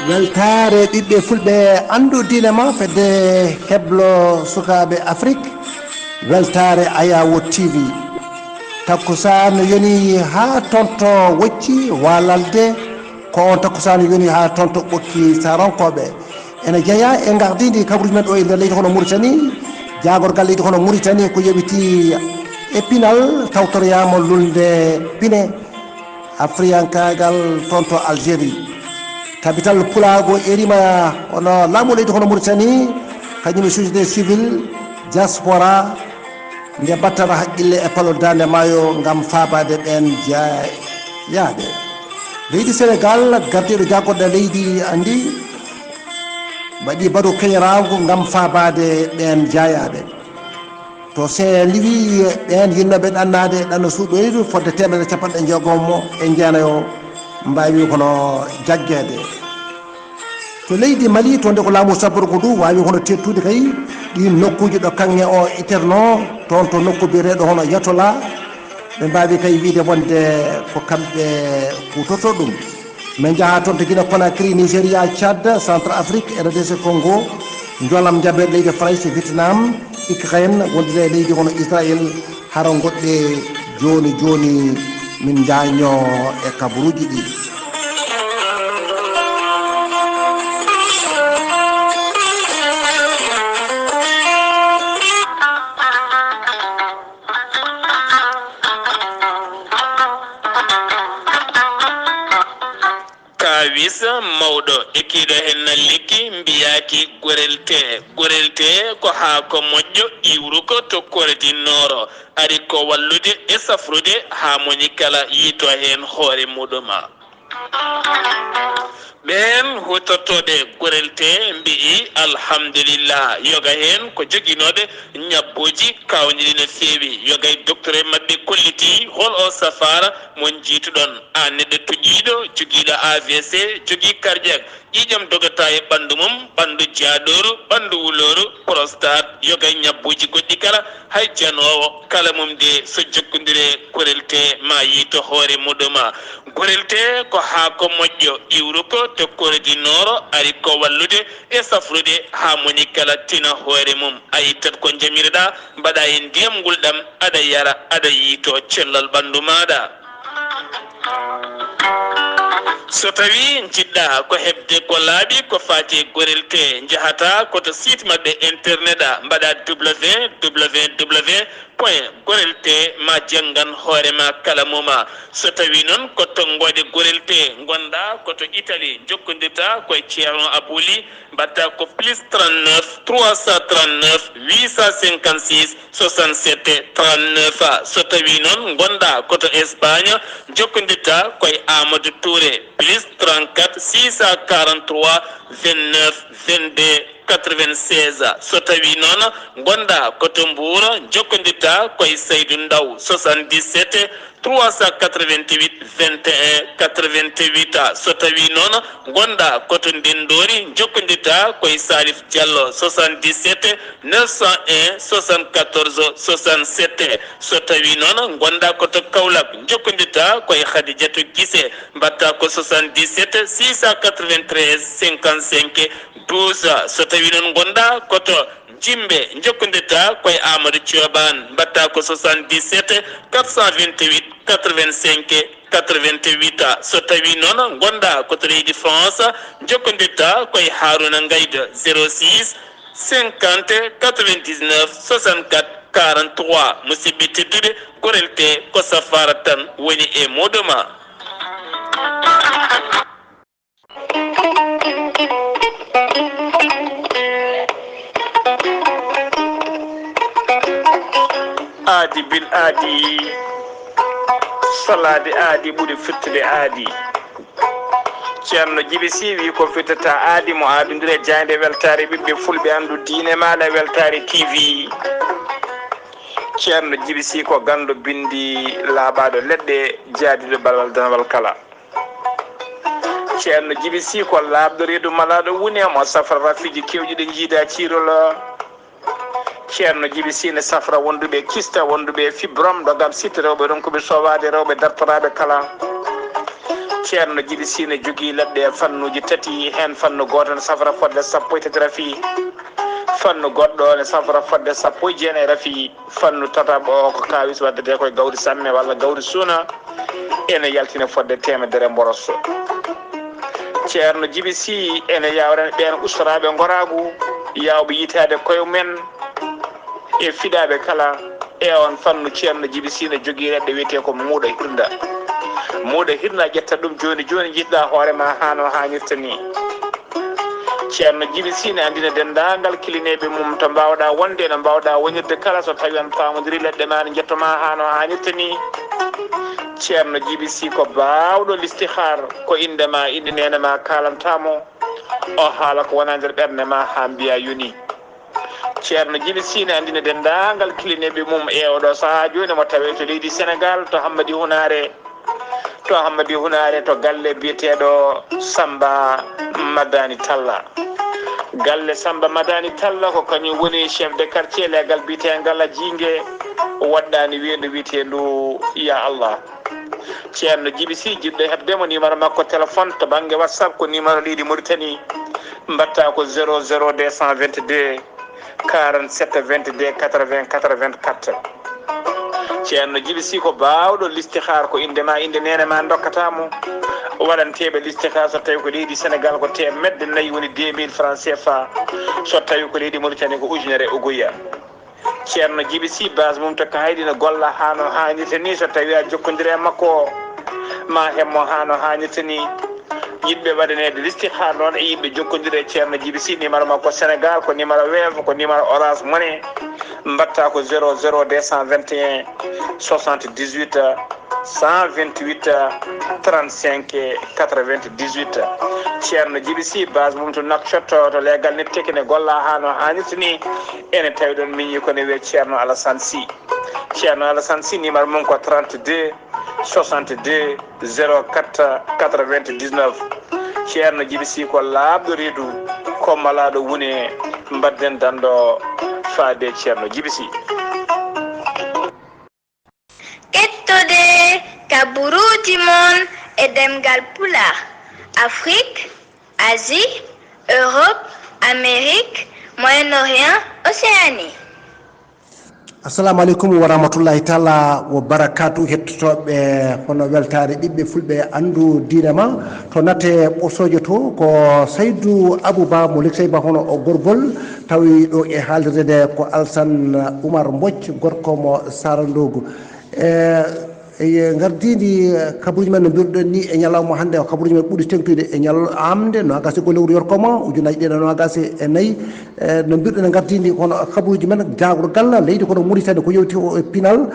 weltare ɓiɓɓe fulɓe andu diine ma fedde heblo sukaɓe afrique weltare ayawo tv takkusan yoni ha tonto wocci walalde ko on takkusan yoni ha tonto ɓokki sarankoɓe ene jeeya e gardidi kabaruji men ɗo e nder leydi hono mauritanie jagorgal leydi hono mauritanie ko yoɓiti e pinal tawtoroyama lulde pine afriyankagal tonto algérie capital pulago erima ono laamu leydi hono mauritanie kañum société civile diaspora nde battata haqqille e palodande maayo gam fabade ɓen jeeyaɓe leydi sénégal gardiɗo jaggoɗo leydi andi waɗi baɗo keñorago gam fabade ɓen jeeyaɓe to Saint Louis ɓen yinnoɓe ɗannade ɗanno suuɗoyde fodde temedere capanɗe jeegom e jeenayo mbawi kono jaggede to leydi Mali to nde ko laamu sabborgo du wawi hono tettude kay ɗi nokkuji ɗo kanŋe o iterno toon to nokku biyeteɗo hono yatola ɓe mbawi kay wiide wonde ko kamɓe kutoto ɗum min jaaha toon to Guinée Conakry Nigéria Tchad Centre Afrique RDC Congo jolam jaɓere leydi France Vietnam Ukraine wondude e leydi hono Israël hara goɗɗe joni joni min jaño e kabaruji ɗi wisa mawɗo ekkiɗo hen likki mbiyaki gorelte ko haako moƴƴo iwru ko tokkore dinnoro ari ko wallude e safrude ha moni kala yiito hen hoore muɗuma ɓen hutortoɓe gorelte mbi'i alhamdulillah yoga hen ko joguinoɓe ñabboji kawniɗi no feewi yoga e docteur e mabɓe kolliti hol o safara mon jiituɗon an neɗɗo tuƴiɗo joguiɗo AVC jogui cardiaque ƴiƴam dogata e ɓandu mum ɓandu jaaɗoru ɓandu wuloru prostate yoga e ñabbuji goɗɗi kala hay janowo kala mum de so jokkodire gorelte ma yiito hoore muɗuma gorelte ko haako moƴƴo iwru ko tokkore dinnoro ari ko wallude e safrude ha moni kala tina hoore mum a yittat ko jamireɗa mbaɗa e ndiyam ngulɗam aɗa yara aɗa yiito cellal ɓandu maɗa so tawi jiɗɗa ko hebde ko laaɓi ko fati gorelte jahata koto site mabɓe internet a mbaɗa www.gorelte ma janggan hoorema kala muma so tawi noon ko tonggode gorelte gonɗa koto Italie jokkodirta koye ceerno Abouli mbatta ko plus 39 339 856 67 39 so tawi noon gonɗa koto Espagne jokkodirta koye Amadou Touré plus 34 643 29 22 96 so tawi noon gonɗa koto Mbour jokkodirta koye Seydou Ndaw 77 388 21 88 so tawi noon gonɗa koto Ndendori jokkodirta koye Salif Diallo 77 901 74 67 so tawi noon gonɗa koto Kaolack jokkodirta koye Khadidiatou Guissé mbatta ko 77 693 55 12 so tawi noon gonɗa koto Jimbe jokkodirta koye Amadou Thioban mbatta ko 77 428 85 88 so tawi noon gonɗa koto leydi France jokkodirta koye Harouna Ngayda 06 50 99 64 43 musidɓe tedduɓe gorelte ko safara tan woni e muɗuma aadi bil aadi salade aadi ɓuuri firtude aadi ceerno Djiby Sy wi ko firtata aadi mo aadodire jande weltare ɓiɓɓe fulɓe andu diine maɗa weltare TV ceerno Djiby Sy ko gandu bindi laaɓaɗo leɗɗe jaadiɗo balal danawal kala ceerno Djiby Sy ko laaɓɗo reedu malaɗo woni mo safra rafiji kewɗi ɗe jiida cirol ceerno Djiby Sy ne safra wonduɓe kista wonduɓe fibrom ɗo gam sitta rewɓe ɗon koɓe sowade rewɓe dartoraɓe kala ceerno Djiby Sy ne jogii leɗɗe fannuji tati hen fannu goto ne safra fodde 17 rafi fannu goɗɗo ne safra fodde 19 rafi fannu tataɓo o ko kawis waddete koye gawri samme walla gawri suuna ene yaltina fodde temedere mboros ceerno Djiby Sy ene yawrene ɓen ustoraɓe goragu yawɓe yitade koye men e fiɗaɓe kala e on fannu ceerno Djiby Sy ne jogui leɗɗe wiyete ko muuɗo hirna ƴetta ɗum joni joni jiɗɗa hoorema hano hannirta ni ceerno Djiby Sy ne andina dendagal kilineɓe mum to mbawɗa wonde no mbawɗa wonirde kala so tawi on pamodiri leɗɗe ma ne jettoma hano hannirta ni ceerno Djiby Sy ko bawɗo listihar ko indema inde nene ma kalantamo o haala ko wona nder ɓerde ma ha mbiya yoni ceerno Djiby Sy ne andina dendagal kilineɓe mum e oɗo saaha joni mo tawe to leydi Sénégal to Hammadi Hunare to galle biyeteɗo Samba Madani Talla galle Samba Madani Talla ko kañum woni chef de quartier legal biyetegal Jingue waɗɗani wiyendu wiyetendu ya Allah ceerno Djiby Sy jiɗɗo hebdemo numéro makko téléphone to banggue WhatsApp ko numéro leydi Mauritanie mbatta ko 00 222 47 22 80 84 ceerno Djiby Sy ko bawɗo listihar ko indema inde nene ma dokkatamo waɗanteɓe listihar so tawi ko leydi Sénégal ko temedde nayyi woni 2000 francs CFA so tawi ko leydi Mauritanie ko ujunere uguya ceerno Djiby Sy base mum to ko haydi no golla hano hannirta ni so tawi a jokkodiri e makko ma hemmo hano hannirta ni yimɓe waɗanede listihar noon e yimɓe jokkodiri e ceerno Djiby Sy numéro makko Sénégal ko numéro Wave ko numéro Orange Money mbatta ko 00 221 78 128 35 98 ceerno Djiby Sy base mum to Nouakchott to legal ne tekine golla hano hannirta ni ene tawi ɗon miñi kone wiye ceerno Alassane Sy numéro mum ko 32 62 04 99 ceerno Djiby Sy ko laaɓɗo reedu ko malaɗo woni mbadden danɗo faade ceerno Djiby Sy ƴettude kaburuji mon e demgal pulaar Afrique, Asie, Europe, Amérique, Moyen-Orient, Océanie. assalamu aleykum wa rahmatullahi taala wa barakatu hettotoɓe hono weltare ɓiɓɓe fulɓe andu diine ma to natte ɓosoje to ko Saydou Abouba mo lekseyba hono o gorgol tawi ɗo e haaldirede ko Alassane Oumar Mbodj gorko mo Sarandogu gardidi kabaruji men no mbiruɗen ni e ñalawma hannde kabaruji men ɓuuri tengtude e ñalawmde no agasi ko lewru yorkoma ujunaji ɗiɗi no agasi e nayyi no mbiruɗen gardidi hono kabaruji men jagorgal leydi kono Mauritanie ko yewti o pinal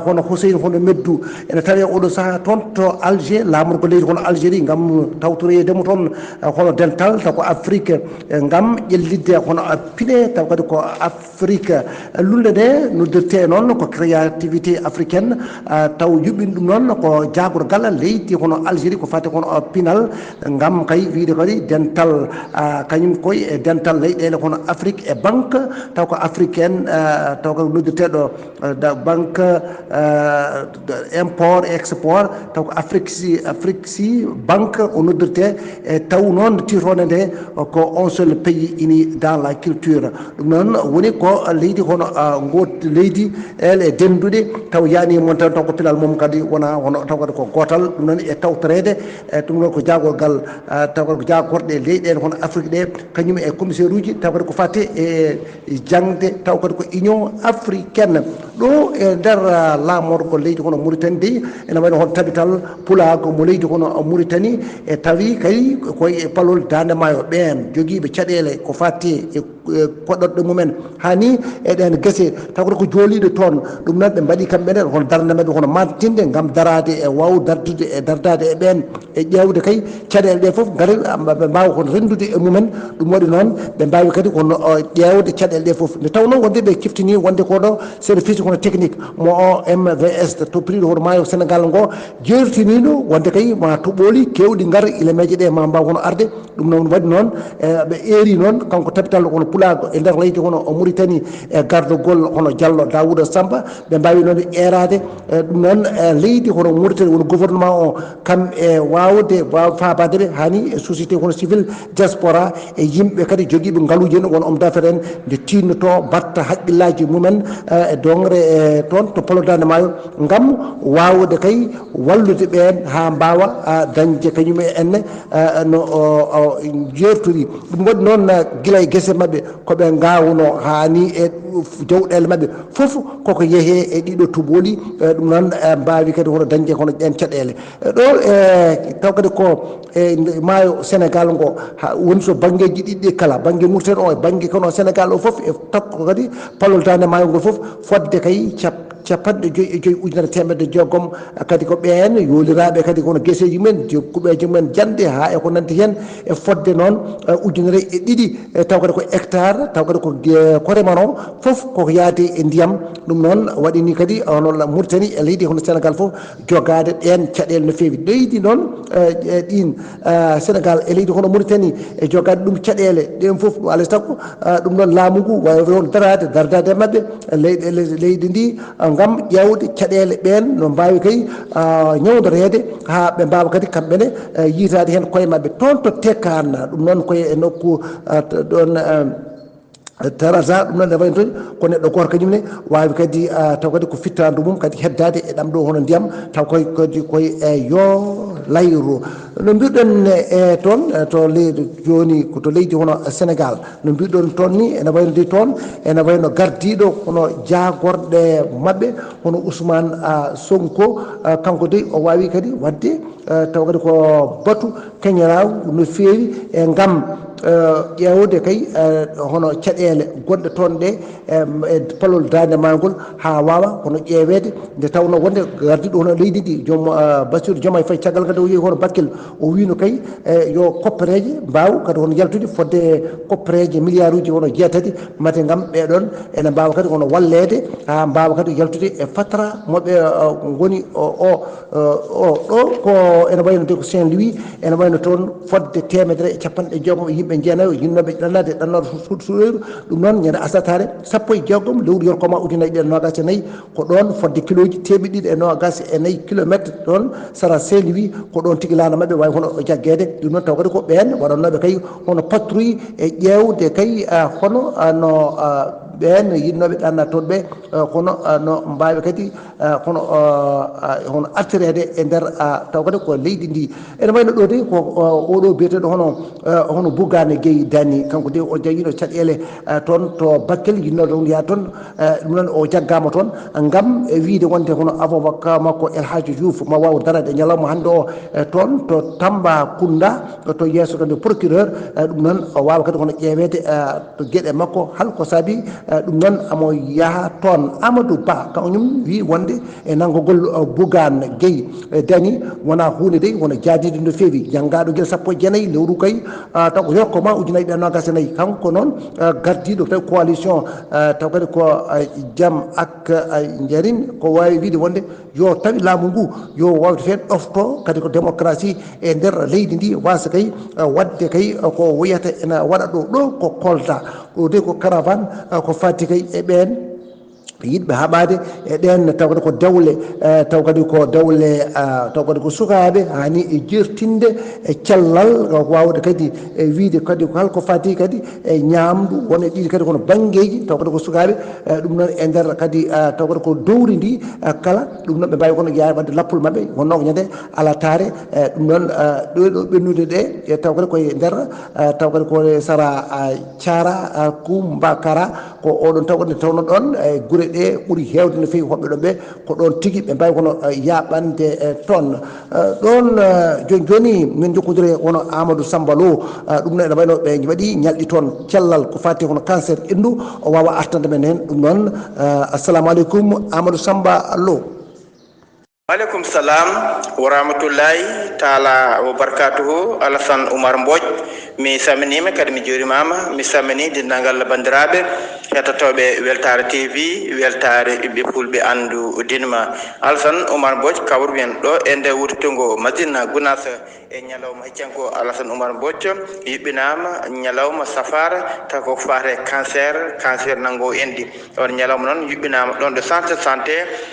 hono Housseyni hono Meddou ene tawi oɗo saaha toon to Alger lamorgo leydi kono Algérie gam tawtoroyedemo toon hono dental taw ko Afrique gam ƴellidde hono piine taw kadi ko Afrique lulde nde noddirte noon ko créativité africaine taw yuɓɓini ɗum noon ko jagorgal leydi hono Algérie ko fate hono pinal gam kay wiide kadi dental kañum koye e dental leyɗele hono Afrique e banque taw ko africaine taw ko noddirteɗo banque import et export taw ko Afrique si banque o noddirte e taw noon tirtone nde ko un seul pays uni dans la culture ɗum noon woni ko leydi hono leydi ele denduɗe taw yani mon tan taw ko pinal mum kadi wona hono taw kadi ko gotal ɗum noon e tawtorede ɗum noon ko jagorgal taw kadi ko jagorɗe leyɗele hono Afrique ɗe kañum e commissaire uji taw kadi ko fate e jangde taw kadi ko union africaine ɗo e nder lamorgo leydi hono Mauritanie de ene waɗi hono tabital pulago mo leydi hono Mauritanie e tawi kadi koye palol dande maayo ɓen joguiɓe caɗele ko fate e koɗɗoɗe mumen hani eɗen guese taw kadi ko joliɗo toon ɗum noon ɓe mbaɗi kamɓene hono darde mabɓe hono mantinde gam darade e waw dardude e dardade e ɓen e ƴewde kay caɗele ɗe foof gaari ɓe mbawa kono rendude e mumen ɗum waɗi noon ɓe mbawi kadi kono ƴewde caɗele ɗe foof nde tawno wonde ɓe kiftini wonde koɗo service kono technique mo MVS to prix hono maayo Sénégal ngo jertiniɗo wonde kay ma toɓoli kewɗi gaara ilemeje ɗe ma mbaw hono arde ɗum noon waɗi noon ɓe eeri noon kanko tabital hono pulago e nder leydi hono Mauritanie e gardogol hono Diallo Daouda Samba ɓe mbawi noon erade ɗum noon leydi hono Mauritanie woni gouvernement o kam e wawde fabade ɓe hani e société hono civil diaspora e yimɓe kadi joguiɓe ngaaluji en won homme d'affaires en nde tinnoto batta haqqillaji mumen e dongre e toon to polodande maayo ngam wawde kay wallude ɓen ha mbawa dañde kañum enne no jerturi ɗum waɗi noon guila e guese mabɓe koɓe gawno hani e jawɗele mabɓe foof koko yeehe e ɗiɗo tuboli ɗum noon mbawi kadi hono dañde hono ɗen caɗele ɗo taw kadi ko e maayo Sénégal ngo woni so banggueji ɗiɗɗi kala banggue Mauritanie o e banggue kono Sénégal o foof e takko kadi paloltade maayo ngol foof fodde kay capanɗe joyyi e joyyi ujunere temedde jeegom kadi ko ɓen yooliraɓe kadi kono gueseji mumen kuɓeji mumen jande ha e ko nanti hen e fodde noon ujunere e ɗiɗi taw kadi ko hectare taw kadi ko remano foof koko yaade e ndiyam ɗum noon waɗini kadi hono Mauritanie e leydi hono Sénégal foof jogade ɗen caɗele no fewi leydi noon ɗin Sénégal e leydi hono Mauritanie e jogade ɗum caɗele ɗen foof ɗum alay sakko ɗum noon laamu ngu wawi on dardade mabɓe leydi ndi ngam ƴewde caɗele ɓen no mbawi kay ñawdorede ha ɓe mbawa kadi kamɓene yitade hen koye mabɓe toon to tekkan ɗum noon koye e nokku ɗon tarata ɗum noon ne wayi toon ko neɗɗo goto kañumne wawi kadi taw kadi ko fittandu mum kadi heddade e ɗam ɗo hono ndiyam taw kadi koye yo layru no mbiɗon e toon to leydi joni to leydi hono Sénégal no mbiɗon toon ni ene wayno de toon ene wayno gardiɗo hono jagorɗe mabɓe hono Ousmane Sonko kanko de o wawi kadi wadde taw kadi ko batu kañiraw no fewi e ngam ƴewde kay hono caɗele gonɗe toon ɗe e palol dande magol ha wawa hono ƴewede nde tawno wonde gardiɗo hono leydi ndi joom Bassirou Diomaye Faye caggal kadi o yeehi hono Bakel o wino kay yo koppereje mbaw kadi hono yaltude fodde koppereje milliard uji hono jeetati mate gam ɓeɗon ene mbawa kadi hono wallede ha mbawa kadi yaltude e fatara moɓe goni ɗo ko ene wayno de ko Saint-Louis ene wayno toon fodde temedere e capanɗe jeegom yimɓe jeenayo yinnoɓe ɗannade ɗannode suɗoyru ɗum noon ñande asatare sappo e jeegom lewru yorkoma ujunaje ɗiɗi e nogas e nayyi ko ɗon fodde kiloji temedde ɗiɗi e nogas e nayyi kilométre ɗon sara Saint-Louis ko ɗon tigui lana mabɓe wawi hono jaggede ɗum noon taw kadi ko ɓen waɗannoɓe kay hono patrouille e ƴewde kay hono no ɓen yinnoɓe ɗanna toon ɓe kono no mbawi kadi hono artirede e nder taw kadi ko leydi ndi ene wayno ɗo de ko oɗo biyeteɗo hono Bougane Gueye Dany kanko de o jayino caɗele toon to Bakel yinnoɗo on yaa toon ɗum noon o jaggama toon ngam wiide wonde hono avocat makko El Hadji Diouf ma waw darade ñalawma hande o toon to Tambacounda to yesso kadi procureur ɗum noon o wawa kadi hono ƴewede to gueɗe makko halko saabi ɗum noon amo yaaha toon Amadou Ba kañum wi wonde e nanggogol Bougane Gueye Dany wona hunde de wona jaadide no fewi janggaɗo guila sappo e jeenayyi lewru kay taw ko yokkoma ujunaje ɗiɗi e nogas e nayyi kanko noon gardiɗo tawi coalition taw kadi ko Jaam ak Njariñ ko wawi wiide wonde yo tawi laamu ngu yo wawde fen ɗofto kadi ko démocratie e nder leydi ndi wasa kay wadde kay ko wiyata ene waɗa ɗo ko Kolda ɗo de ko caravane ko fatti kay e ɓen yiɗɓe haɓade e ɗen taw kadi ko dawle taw kadi ko dawle taw kadi ko sukaɓe hani e jertinde e cellal wawde kadi e wiide kadi halko fati kadi e ñamdu won e ɗiɗi kadi kono banggueji taw kadi ko sukaɓe ɗum noon e nder kadi taw kadi ko dowri ndi kala ɗum noon ɓe mbawi kono yaa wadde lappol mabɓe wonno ko ñande alatare ɗum noon ɗo ɓennude ɗe e taw kadi koye nder taw kadi ko sara Thiara Koumbakara ko oɗon taw kadi tawno ɗon e guure ɗe ɓuuri hewde no fewi hoɓɓe ɗon ɓe ko ɗon tigui ɓe mbawi kono yaɓande toon ɗon joni joni min jokkodiri wono Amadou Samba Lo ɗum noon ene wayno ɓe waɗi ñalɗi toon cellal ko fati hono cancer endu o wawa artande men hen ɗum noon assalamu aleykum Amadou Samba Lo. Waleykum salam wa rahmatullahi taala wa barakatuhu. Alassane Oumar Mbodj mi salminima kadi mi jurimama mi salmini dendagal bandiraɓe hettatoɓe weltare TV weltare ɓiɓɓe fulɓe andu dinma Alassane Oumar Mbodj kawru men ɗo e nde wurtogo Madina Gounass e ñalawma heccanko Alassane Oumar Mbodj yuɓɓinama ñalawma safara taw ko fate cancer nango endi on ñalawma noon yuɓɓinama ɗon ɗo centre de santé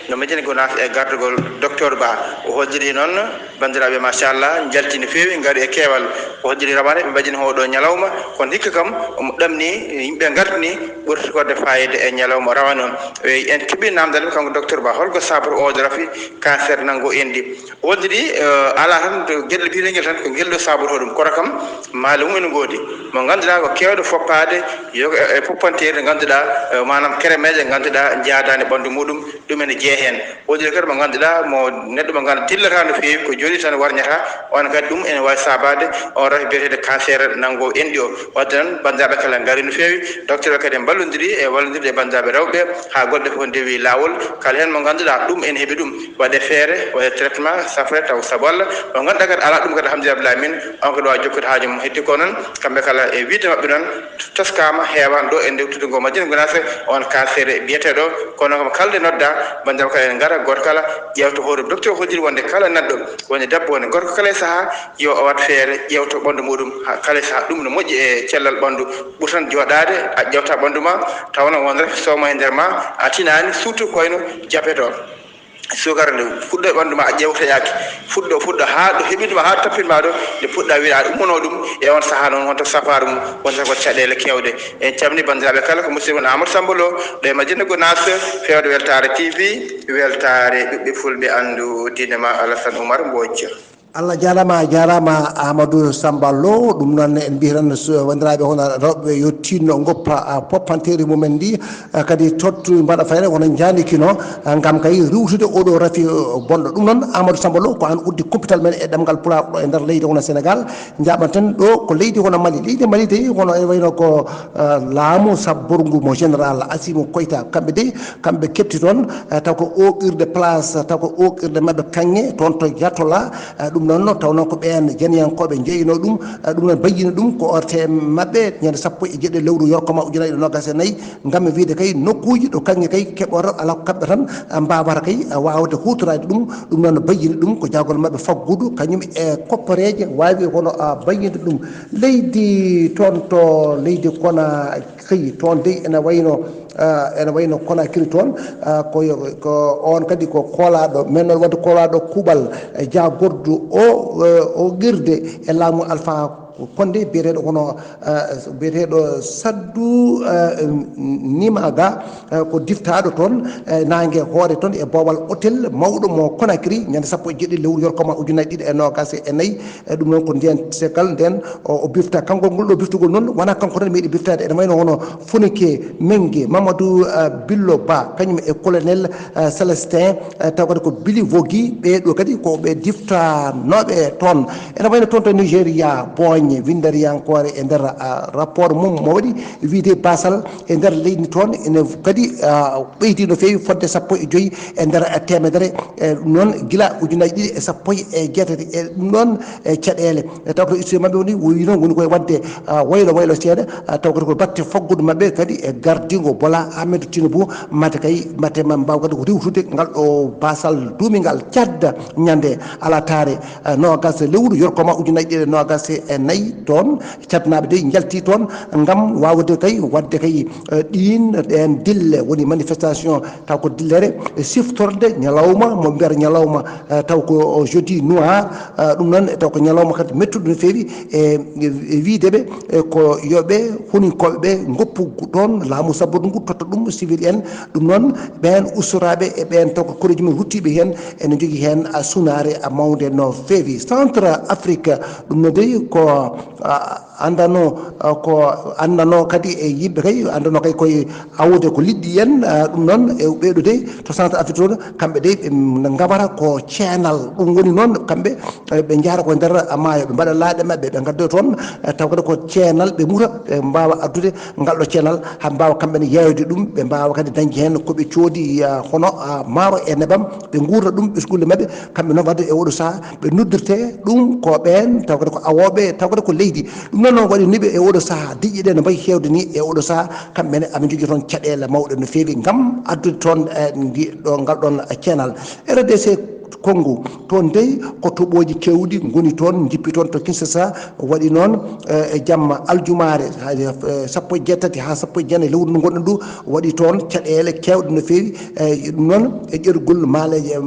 no Madina Gounass e gardugol docteur Ba o holliri noon bandiraɓe machallah jalti no fewi gaari e keewal o holliri ramane ɓe mbajini hoɗo ñalawma kono hikka kam omo ɗamni yimɓe gardini ɓurti wadde fayida e ñalawma rawane on en keeɓi namdal kanko docteur Ba holko sabata oɗo rafi cancer nango endi o holliri ala tan to gueɗel biyeteguel tan ko guel ɗo saboto ɗum kono kam maale mum ene goodi mo ganduɗa ko kewɗo foppade yo e poppantere ganduɗa manam crémeje ganduɗa jaadani ɓandu muɗum ɗum ene jee hen woodi kadi mo ganduɗa mo neɗɗo mo ganduɗa dillata no fewi ko joni tan warñata on kadi ɗum ene wawi sabade on rafi biyetede cancer nango enɗi o wadde noon bandiraɓe kala gaari no fewi docteur kadi en ballodiri e wallodirde e bandiraɓe rewɓe ha goɗɗe fof ndewi lawol kala hen mo ganduɗa ɗum ene heeɓi ɗum waɗe feere waɗe traitement safre taw saabu Allah mo ganduɗa kadi ala ɗum kadi alhamdulillah min on kadi wawi jokkude haaju mum heddi ko noon kamɓe kala e wiide mabɓe noon toskama heewan ɗo e ndewtude ngo Madina Gounass on cancer biyeteɗo kono kam kalde nodda bandiraɓe kala en gara goto kala ƴewta hoore docteur holliri wonde kala neɗɗo woni debbo woni gorko kala e saaha yo o wat feere ƴewta ɓandu muɗum kala e saaha ɗum no moƴƴi e cellal ɓandu ɓurtan joɗade a ƴewta ɓandu ma tawno won ref sowma e nder ma a tinani surtout koyno japeto sukara nde fuɗɗo e ɓandu ma a ƴewtoyaki fuɗɗo ha ɗo heɓiduma ha tappitma ɗo nde puɗɗa wiide aɗa ummono ɗum e on saaha noon wonta safaro mum wonta ko caɗele kewɗe en camni bandiraɓe kala ko musidɗo mon Amadou Samba Lo ɗo e Madina Gounass fewde weltare TV weltare ɓiɓɓe fulɓe andu dinema Alassane Oumar Mbodj. Allah jarama Amadou Samba Lo ɗum noon en mbi tan wandiraɓe hono rewɓe yo tinno goppa poppanteri mumen ndi kadi tottu mbaɗa fayre wono janikino gam kay riwtude oɗo rafi bonɗo ɗum noon Amadou Samba Lo ko an uddi kumpital men e ɗemgal pulaar ɗo e nder leydi hono Sénégal jaɓanten ɗo ko leydi hono Mali de hono e wayno ko laamu sabborgu mo général Assimi Koïta kamɓe kepti toon taw ko oqirde place taw ko oqirde mabɓe kanŋe toon to Jattola ɗum noon tawno ko ɓen jeniyankoɓe jeyino ɗum noon bayyino ɗum ko orte mabɓe ñande sappo e jeeɗi lewru yorkoma ujunnaje ɗe nogas e nayyi gam wiide kay nokkuji ɗo kanŋe kay keɓoto ala ko kamɓe tan mbawata kay wawde hutorade ɗum noon bayyini ɗum ko jagol mabɓe faggudu kañum e koppareje wawi hono bayyinde ɗum leydi toon to leydi Kona kay toon dey ene wayno Conakry toon ko on kadi ko kolaɗo men noon wadde kolaɗo kuuɓal jagordu o guirde e laamu Alpha Condé biyeteɗo hono biyeteɗo Saddou Nimaga ko diftaɗo toon nangue hoore toon e boowal hôtel mawɗo mo Conakry ñande sappo e jeeɗiɗi lewru yorkoma ujunnaje ɗiɗi e nogas e nayyi ɗum noon ko nden sekal nden o bifta kanko ngol ɗo biftugol noon wona kanko tan meeɗi biftade ene wayno hono Fonike Mengue Mamadou Billo Ba kañum e colonel Célestin taw kadi ko Bili Vogui ɓeɗo kadi ko ɓe diftanoɓe toon ene wayno toon to Nigéria Bogne windariyankore e nder rapport mum mo waɗi wiide basal e nder leydi toon ene kadi ɓeydi no fewi fodde sappo e joyyi e nder temedere ɗum noon guila ujunnaje ɗiɗi e sappo e jeetati e ɗum ɗon caɗele taw ko histoire mabɓe woni wowi noon woni koye wadde waylo seeɗa taw kadi ko batte faggudu mabɓe kadi e gardigo Bola Amadou Tinobou mate kay mate ma mbaw kadi ko riwtude ngal ɗo basal duumingal cadda ñande ala taare nogas lewru yorkoma ujunnaje ɗiɗi e nogas e nayyi toon cadnaɓe de jalti toon gam wawde kay wadde kay ɗin ɗen dille woni manifestation taw ko dillere siftorde ñalawma mo mbiyata ñalawma taw ko jeudi noir ɗum noon taw ko ñalawma kadi mettuɗo no fewi e wideɓe ko yoɓe huninkoɓeɓe goppu toon laamu sabbude ngu totta ɗum civil en ɗum noon ɓen ustoraɓe e ɓen taw ko koreji men ruttiɓe hen ene jogui hen sunare mawde no fewi Centre Afrique ɗum no dey ko andano kadi e yimɓe kay andano kay koye awde ko liɗɗi en ɗum noon e ɓeɗo de to Centre Afrique toon kamɓe de ɓe gabata ko ceenal ɗum woni noon kamɓe ɓe jaara ko nder maayo ɓe mbaɗa laaɗe mabɓe ɓe gaddoy toon taw kadi ko ceenal ɓe muta ɓe mbawa addude ngal ɗo ceenal ha mbawa kamɓene yeyde ɗum ɓe mbawa kadi dañde hen koɓe coodi hono maaro e nebam ɓe guurda ɗum ɓesgulle mabɓe kamɓe noon wadde e oɗo saaha ɓe noddirte ɗum ko ɓen taw kadi ko awoɓe taw kadi ko leydi ɗum noon waɗi niɓe e oɗo saaha diƴƴe ɗe no mbayi hewde ni e oɗo saaha kamɓene amin jogui toon caɗele mawɗe no feewi gam addude toon ɗo ngal ɗon ceenal RDC Congo toon dey ko toɓoji kewɗi goni toon jippi toon to Kinshasa waɗi noon e jamma aljumare sappo e jeetati ha sappo e jeenayi lewru ndu gonɗen ndu waɗi toon caɗele kewɗe no feewi ɗum noon e ƴergol maaleje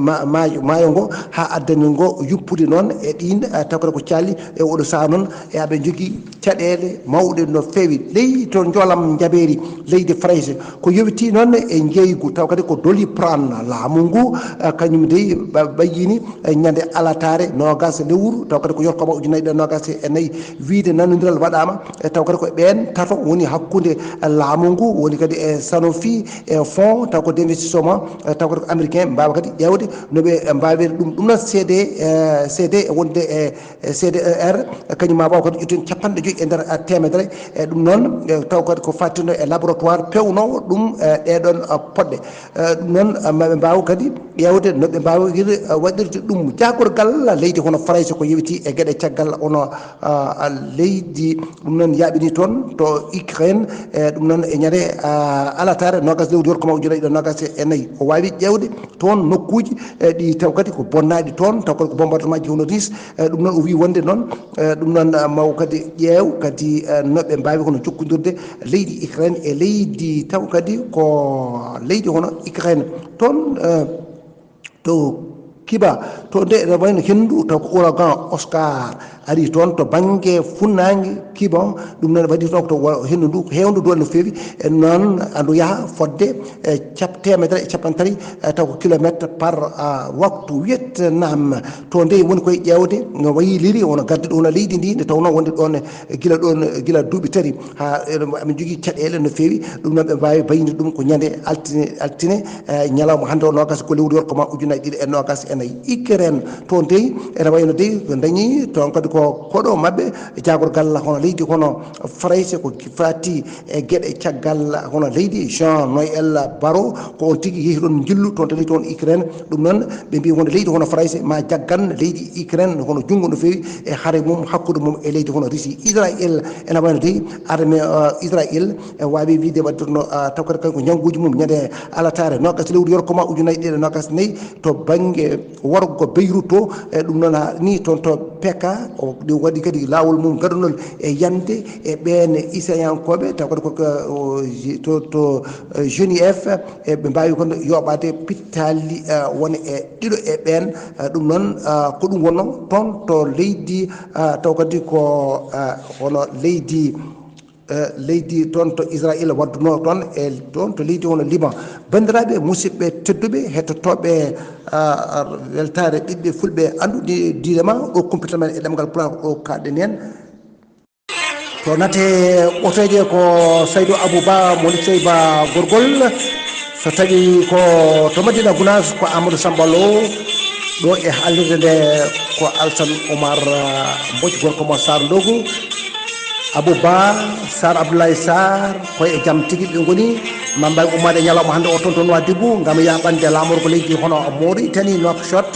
maayo ngo ha addani ngo yuppude noon e ɗin tawkata ko calli e oɗo saaha noon e aɓe jogui caɗele mawɗe no feewi leydi to joolam jaɓeri leydi France ko yowiti noon e jeygu taw kadi ko doli pran laamu ngu kañum dey ɓayyini ñande alatare nogas lewru taw kadi ko yorkoma ujunnayi ɗe nogas e nayyi wiide nanodiral waɗama taw kadi koye ɓen tato woni hakkude laamu ngu woni kadi e Sanofi e fond taw ko d' investissement taw kadi ko américain mbawa kadi ƴewde noɓe mbawede ɗum noon CD wonde e CDER kañum ma waw kadi ƴetten capanɗe joyyi e nder temedere e ɗum noon taw kadi ko fattino e laboratoire pewnowo ɗum ɗeɗon poɗɗe ɗum noon maɓe mbaw kadi ƴewde noɓe mbawir waɗirde ɗum jagorgal leydi hono France ko yewiti e gueɗe caggal ono leydi ɗum noon yaaɓini toon to Ukraine ɗum noon e ñande alatare nogas lewru yorkoma ujunnayi ɗe nogas e nayyi o wawi ƴewde toon nokkuji ɗi taw kadi ko bonnaɗi toon taw kadi ko bombardement ji hono Nice ɗum noon o wi wonde noon ɗum noon maw kadi ƴeew kadi noɓe mbawi hono jokkodirde leydi Ukraine e leydi taw kadi ko leydi hono Ukraine toon to kiba to nde ene wayno henndu taw ko ouragan Oscar ari toon to banggue funnague kiba ɗum noon waɗi toon to henndu ndu ko hewndu dol no feewi e noon andu yaaha fodde temedere e capantati taw ko kilométre par waktu Vietnam to nde woni koye ƴewde no wayiliri wono gadduɗo hono leydi ndi nde tawno wonde ɗon gila duuɓi tati ha amin jogui caɗele no feewi ɗum noon ɓe mbawi bayinde ɗum ko ñande altine ñalawma hande o nogas ko lewru yorkoma ujunnayi ɗiɗi e nogas e nayyi Ukraine to dey ene wayno dey ko dañi toon kadi ko koɗo mabɓe jagorgal hono leydi hono France ko fati e gueɗe caggal hono leydi Jean Noël Barrot ko on tigui yeehi ɗon jillu toon to leydi hono Ukraine ɗum noon ɓe mbi wonde leydi hono France ma jaggan leydi Ukraine hono junggo no feewi e haare mum hakkude mum e leydi hono Russie Israël ene wayno dey armée Israël wawi wiide waddirno taw kadi kanko ñangguji mum ñande alatare nogas lewru yorkoma ujunnayi ɗiɗi nogas nayyi to banggue worgo Beyrouth to e ɗum noon ni toon to peka o ɗi waɗi kadi lawol mum gadunol e yande e ɓen isayankoɓe taw kadi to Genève e ɓe mbawi kono yoɓade pittali wona e ɗiɗo e ɓen ɗum noon ko ɗum wonno toon to leydi taw kadi ko hono leydi toon to Israël wadduno toon e toon to leydi hono Liban bandiraɓe musidɓe tedduɓe hettotoɓe weltare ɓiɓɓe fulɓe andude diinema ɗo kumpital men e ɗemgal pulaar ɗo kaɗɗen hen to nate ɓotoje ko Saydou Abouba moni Seyba Gorgol so tawi ko to Madina Gounass ko Amadou Sambalo ɗo e haalirde nde ko Alassane Oumar Mbodj gorko mo Sar Ndogu Abouba Sar Abdoulaye Sar koye e jaam tigui ɓe goni mambawi ummade ñalawma hande o toon to Nouadhibou gam yaɓande lamorgo leydi hono Mauritanie Nouakchott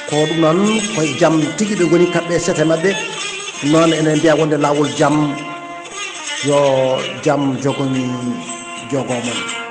ko ɗum noon koye jaam tigui ɓe goni kamɓe sete mabɓe noon enen mbiya wonde lawol jaam yo jaam jogo mon